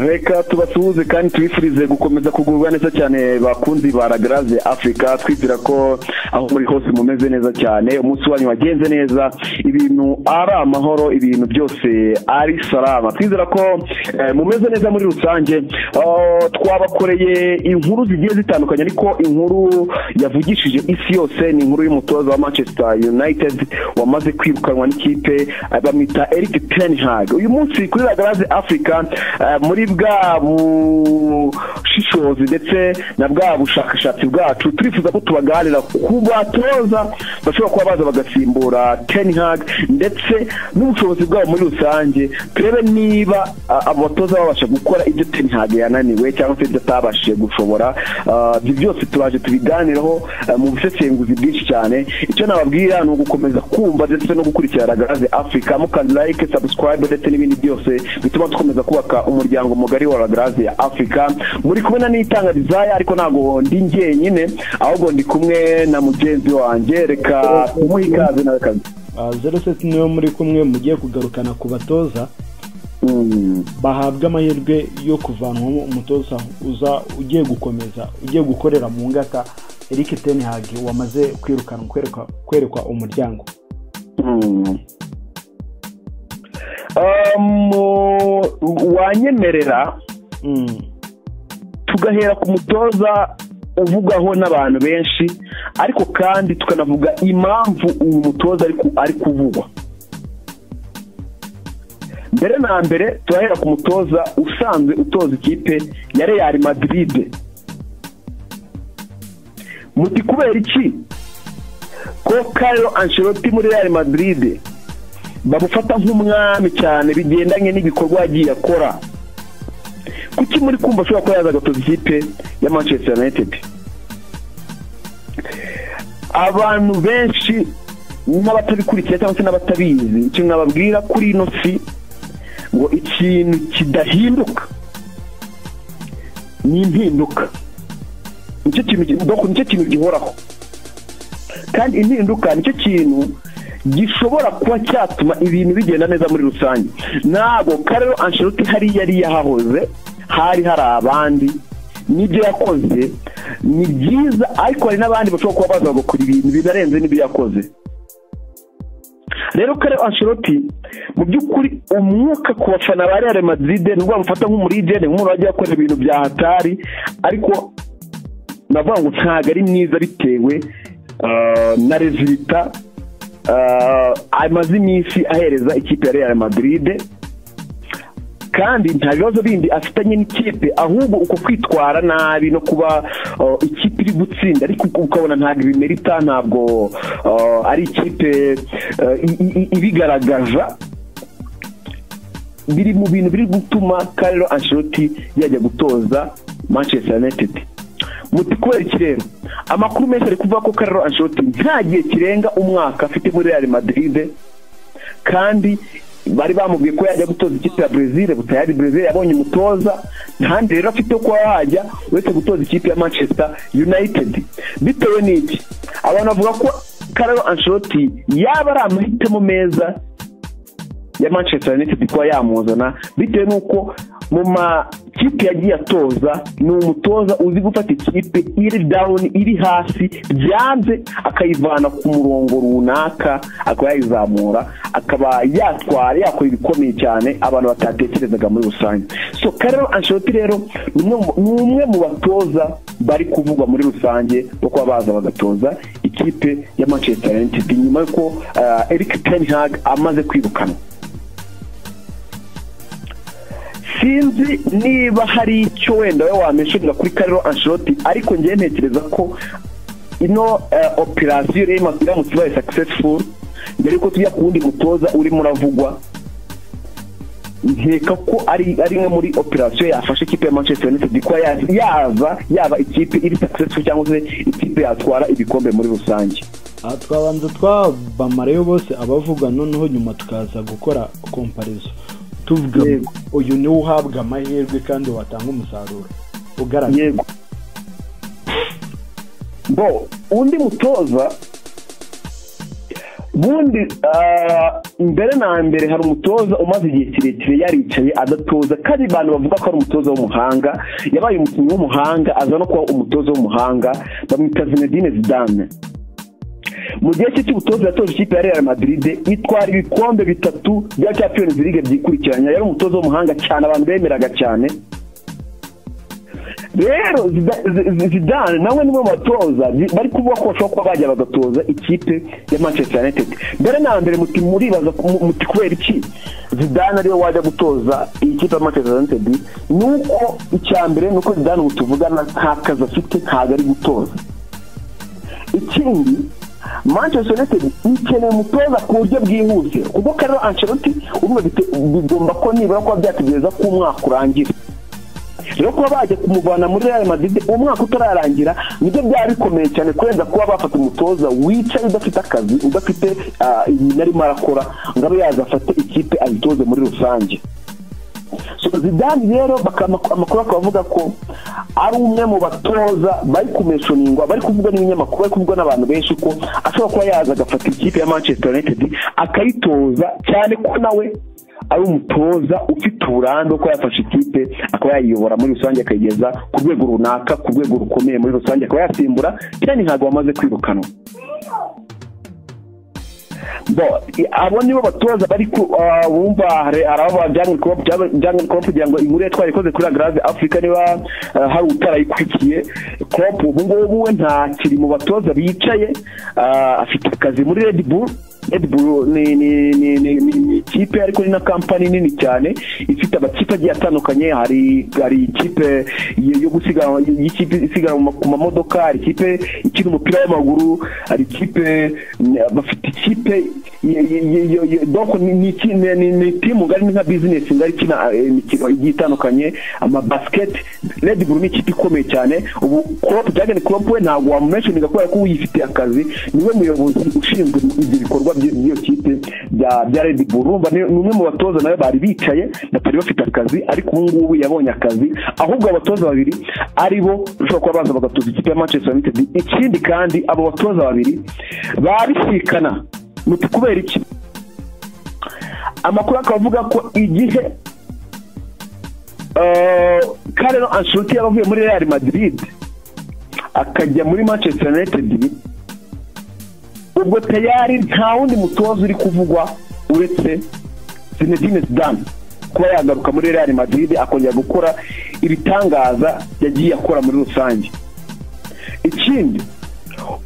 reka tubasuhuze kandi tubifurize gukomeza kugubwa neza cyane bakunzi ba La Grace Africa, twizera ko aho muri hose mumeze neza cyane, umunsi wanyu wagenze neza, ibintu ari amahoro, ibintu byose ari salama, twizera ko mumeze neza muri rusange. Twabakoreye inkuru zigiye zitandukanye, ariko inkuru yavugishije isi yose ni inkuru y'umutoza wa Manchester United wamaze kwirukanwa n'ikipe bamwita Erik ten Hag. Uyu munsi kuri La Grace Africa muri bwa bushishozi ndetse na bwa bushakashatsi bwacu turifuza ko tubaganira ku batoza bashobora kuba baza bagasimbura ten Hag ndetse n'ubushobozi bwabo muri rusange, turebe niba abatoza babasha gukora ibyo ten Hag yananiwe cyangwa se ibyo atabashije gushobora. Ibyo byose turaje tubiganiraho mu busesenguzi bwinshi cyane. Icyo nababwira ni ugukomeza kumva ndetse no gukurikira La Grace Africa, mukanda like, subscribe ndetse n'ibindi byose bituma dukomeza kubaka umuryango mugari wa La Grace Africa. Muri kumwe na Nitanga Desire, ariko ntago ndi njyenyine, ahubwo ndi kumwe na mugenzi wanjye. Reka tumuhe ikaze na kazi 07 niyo muri kumwe mugiye kugarukana ku batoza bahabwa amahirwe yo kuvanwamo umutoza ugiye gukomeza ugiye gukorera mu ngata Erik ten Hag wamaze kwirukana kwerekwa umuryango. Wanyemerera tugahera ku mutoza uvugaho n'abantu benshi, ariko kandi tukanavuga impamvu uyu mutoza ari kuvugwa. Mbere na mbere turahera ku mutoza usanzwe utoza ikipe ya Real Madrid. Muti kubera iki ko Carlo Ancelotti muri Real Madrid babufata nk'umwami cyane bigendanye n'ibikorwa yagiye akora? Kuki muri kumva ashobora kuba yaza gatoza ikipe ya Manchester United? Abantu benshi n'abatabikurikiye cyangwa se n'abatabizi, icyo nababwira kuri ino si ngo ikintu kidahinduka ni impinduka. Nicyo kintu gihoraho, kandi impinduka nicyo kintu gishobora kuba cyatuma ibintu bigenda neza muri rusange. Ntabwo Carlo Ancelotti hari yari yahahoze, hari abandi, n'ibyo yakoze ni byiza, ariko hari n'abandi bashobora kuba baza gukora ibintu binarenze n'ibyo yakoze. Rero Carlo Ancelotti mu by'ukuri umwuka ku bafana ba Real Madrid nubwo bamufata nk'umurigene, nk'umuntu wagiye akora ibintu bya hatari, ariko navuga ngo ntabwo ari mwiza bitewe na resultat amaze iminsi ahereza ikipe ya Real Madrid, kandi nta bibazo bindi afitanye n'ikipe, ahubwo uko kwitwara nabi no kuba ikipe iri gutsinda ariko ukabona ntabwo bimerita, ntabwo ari ikipe ibigaragaza, biri mu bintu biri gutuma Carlo Ancelotti yajya gutoza Manchester United. Muti kubera iki rero? Amakuru menshi ari kuvuga ko Carlo Ancelotti nta gihe kirenga umwaka afite muri Real Madrid, kandi bari bamubwiye ko yajya gutoza ikipe ya Brazil, butayari Brazil yabonye umutoza, ntandi rero afite ko yajya wese gutoza ikipe ya Manchester United. Bitewe n'iki? Abantu bavuga ko Carlo Ancelotti yaba ari amahitamo meza ya Manchester United ko yamuzana, bitewe n'uko mu makipe yagiye atoza ni umutoza uzi gufata ikipe iri down, iri hasi, byanze akayivana ku murongo runaka, akaba yayizamura, akaba yakora ibikomeye cyane abantu batatekerezaga muri rusange. So Carlo Ancelotti rero ni umwe mu batoza bari kuvugwa muri rusange bo kuba baza bagatoza ikipe ya Manchester United nyuma yuko Erik ten Hag amaze kwirukana. Sinzi niba hari icyo wenda we wameshurira kuri Carlo Ancelotti, ariko ngiye ntekereza ko ino operation iramutse ibaye successful, mbere ko tujya kundi mutoza uri muravugwa, nkeka ko ari nko muri operation yafashe ikipe ya Manchester United ko yaba ikipe iri successful cyangwa se ikipe yatwara ibikombe muri rusange. Twabanza twabamarayo bose abavuga, noneho nyuma tukaza gukora comparison tuvuga uyu ni uhabwa amahirwe kandi watanga umusaruro ugaragara. Yego. Undi mutoza bundi mbere na mbere hari umutoza umaze igihe kirekire yaricaye adatoza, kandi abantu bavuga ko ari umutoza w'umuhanga, yabaye umukinnyi w'umuhanga, aza no kuba umutoza w'umuhanga, bamwita Zinedine Zidane. Mu gihe cye cy'ubutoza yatoje ikipe ya Real Madrid itwara ibikombe 3 bya Champions League byikurikiranya. Yari umutoza w'umuhanga cyane, abantu bemeraga cyane. Rero Zidane nawe ni mu batoza bari kuvuga ko bashobora kuba bajya bagatoza ikipe ya Manchester United. Mbere na mbere muribaza muti kubera iki Zidane ariwe wajya gutoza ikipe ya Manchester United? Nuko icyambere nuko Zidane utuvugana nta kazi afite, ntago ari gutoza. Ikindi, Manchester United ikeneye umutoza ku buryo bwihuse, kuko Carlo Ancelotti bigomba ko nibura ko byategereza ko umwaka urangira. Rero kuba bajya kumuvana muri Real Madrid umwaka utararangira nibyo byari bikomeye cyane, kurenza kuba bafata umutoza wicaye udafite akazi, udafite ibintu arimo arakora ngo abe yazafate ikipe ayitoze muri rusange. So Zidane rero amakuru akavuga ko ari umwe mu batoza bari kumeshoningwa, bari kuvuga n'ibinyamakuru, bari kuvuga n'abantu benshi ko ashobora kuba yaza agafata ikipe ya Manchester United akayitoza, cyane ko nawe ari umutoza ufite uburambe ko yafashe ikipe akaba yayiyobora muri rusange akayigeza ku rwego runaka, ku rwego rukomeye muri rusange, akaba yasimbura cyane ntabwo bamaze kwirukanwa. Abo nibo batoza bari bumva araba Jurgen Klopp kugira ngo inkuru yatwaye ikoze kuri Graze Africa niba hari utarayikurikiye. Klopp ubu ngubu we nta kiri mu batoza bicaye, afite akazi muri Red Bull ni ikipe ariko ni na kampani nini cyane ifite abakipe agiye atandukanye. Hari ikipe yo gusiganwa, isiganwa ku mamodoka, hari ikipe ikina umupira w'amaguru, hari ikipe bafite ikipe donc ni team ngari nka business ngari kina imikino igiye itandukanye, basket. Red Bull ni ikipe ikomeye cyane. Ubu Jurgen Klopp we ntabwo wamumentioninga kubera ko uyifite akazi, niwe muyobozi ushinzwe ibyo bikorwa by'iyo kipe bya Red Bull. Urumva ni umwe mu batoza nawe bari bicaye batari bafite akazi, ariko ubu ngubu yabonye akazi. Ahubwo abatoza babiri aribo ushobora kuba baza bagatoza ikipe ya Manchester United. Ikindi kandi abo batoza babiri babisikana muti kubera iki? Amakuru akavuga ko igihe Carlo Ancelotti yavuye muri Real Madrid akajya muri Manchester United, ubwo tayari nta wundi mutoza uri kuvugwa uretse Zinedine Zidane kuba yagaruka muri Real Madrid akongera gukora ibitangaza yagiye akora muri rusange. Ikindi,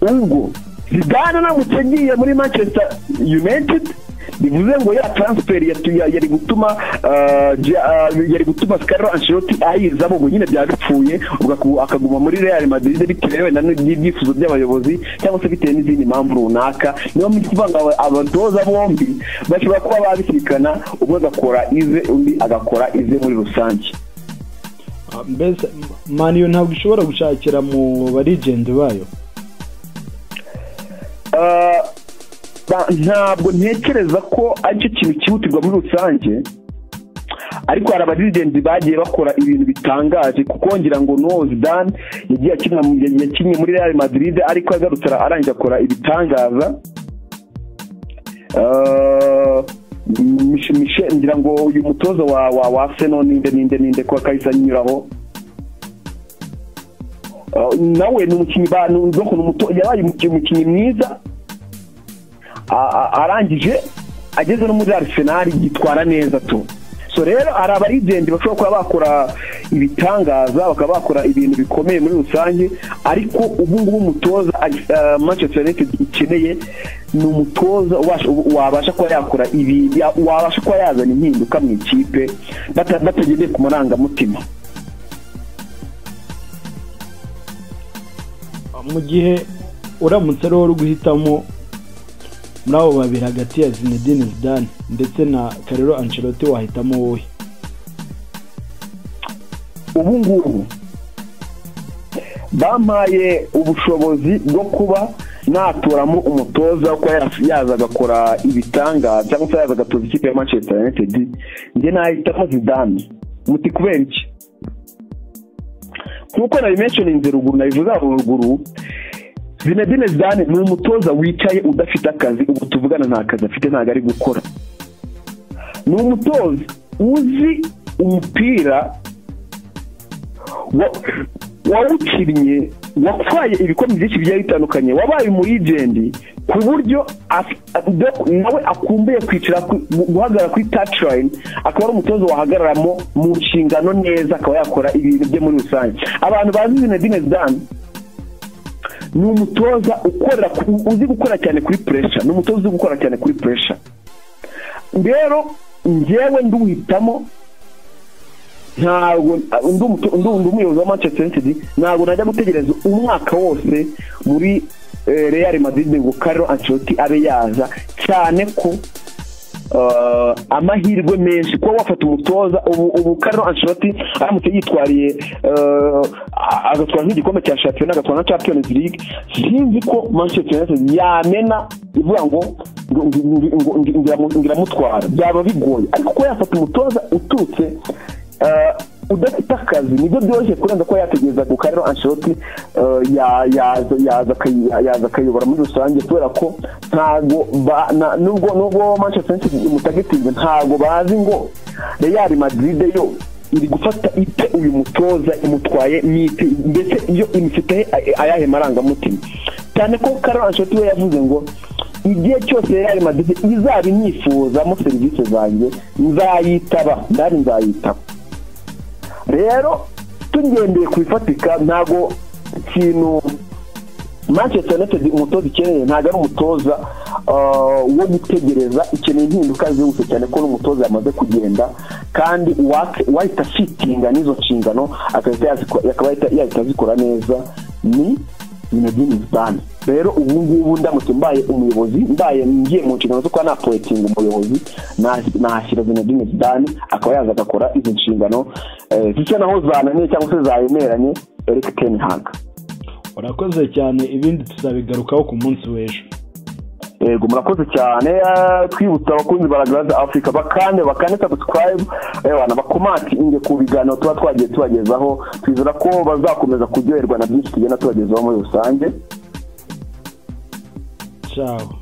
ubwo Zidane namutegiye muri Manchester United bivuze ngo ya transfer yari gutuma Carlo Ancelotti ayiza bo nyine byabipfuye, ubwo akaguma muri Real Madrid bitewe n'ibyifuzo by'abayobozi cyangwa se bitewe n'izindi mpamvu runaka. Niyo muri kuvanga abatoza bombi bashobora kuba babisikana, umwe agakora ize undi agakora ize muri rusange. Mbese Man U ntabwo ishobora gushakira mu barigende bayo? Ntabwo ntekereza ko aricyo kintu cyihutirwa muri rusange, ariko hari abadirigenti bagiye bakora ibintu bitangaje, kuko ngira ngo no Zidane yagiye yakinnye muri Real Madrid ariko yagarutse arangiza akora ibitangaza. Ngira ngo uyu mutoza wa Arsenal ninde ko akahise anyuraho, nawe ni umukinnyi yabaye umukinnyi mwiza, arangije ageze no muri Arsenal yitwara neza tu. So rero hari abarigenti bashobora kuba bakora ibitangaza, bakaba bakora ibintu bikomeye muri rusange, ariko ubu ngubu umutoza Manchester United ikeneye ni umutoza wabasha kuba yakora ibi, wabasha kuba yazana impinduka mu ikipe batagendeye ku marangamutima. Mu gihe uramutse rero uri guhitamo muri abo babiri hagati ya Zinedine Zidane ndetse na Carlo Ancelotti, wahitamo wowe? Ubu ngubu bampaye ubushobozi bwo kuba naturamo umutoza ko yaza agakora ibitangaza cyangwa se yaza agatoza ikipe ya Manchester United, njye nahitamo Zidane. Muti kubera iki? Kuko nabimentioninze ruguru, nabivuze ruguru, Zinedine Zidane ni umutoza wicaye udafite akazi, ubu tuvugana nta kazi afite, ntago ari gukora. Ni umutoza uzi umupira wawukinnye, watwaye ibikombe byinshi bigiye bitandukanye, wabaye umurigendi ku buryo nawe akumbuye kwicara guhagarara kuri touchline, akaba ari umutoza wahagararamo mu nshingano neza, akaba yakora ibintu bye muri rusange. Abantu bazi Zinedine Zidane ni umutoza uzi gukora cyane kuri pressure, ni umutoza uzi gukora cyane kuri pressure. Rero njyewe nduhitamo, ntabwo umuyobozi wa Manchester United ntabwo najya gutegereza umwaka wose muri Real Madrid ngo Carlo Ancelotti abe yaza, cyane ko amahirwe menshi kuba wafata umutoza ubu Carlo Ancelotti aramutse yitwariye agatwara nk'igikombe cya Champions, agatwara na Champions League, sinzi ko Manchester United yamena ivuga ngo ngiramutwara, byaba bigoye. Ariko ko yafata umutoza ututse udafite akazi nibyo byoroshye kurenza ko yategereza ku Carlo Ancelotti yaza akayobora muri rusange, kubera ko ntago nubwo Manchester United mutagitinze, ntago bazi ngo Real Madrid yo iri gufata ite uyu mutoza imutwaye n'ite, ndetse iyo imufite ayahe marangamutima, cyane ko Carlo Ancelotti we yavuze ngo igihe cyose Real Madrid izaba imyifuzamo serivisi zanjye nzayitaba. Rero tugendeye kubifatika, ntago ikintu Manchester United umutoza ikeneye ntago ari umutoza wo gutegereza, ikeneye impinduka zihuse, cyane ko n'umutoza yamaze kugenda kandi wahita fitinga n'izo nshingano akaba yahita zikora neza. Ni Zinedine Zidane. Rero ubu ngubu ndamutse mbaye umuyobozi, mbaye ngiye mu nshingano zo kwa napoetinga umuyobozi, nahashyira Zinedine Zidane akaba yaza agakora izo nshingano zisa naho zananiye cyangwa se zayemeranye Erik ten Hag. Urakoze cyane, ibindi tuzabigarukaho ku munsi w'ejo. Yego, murakoze cyane. Twibutsa abakunzi baragraza Africa bakane subscribe, bakomati inge ku biganiro tuba twagiye tubagezaho. Twizera ko bazakomeza kuryoherwa na byinshi tugenda tubagezaho muri rusange. Ciao.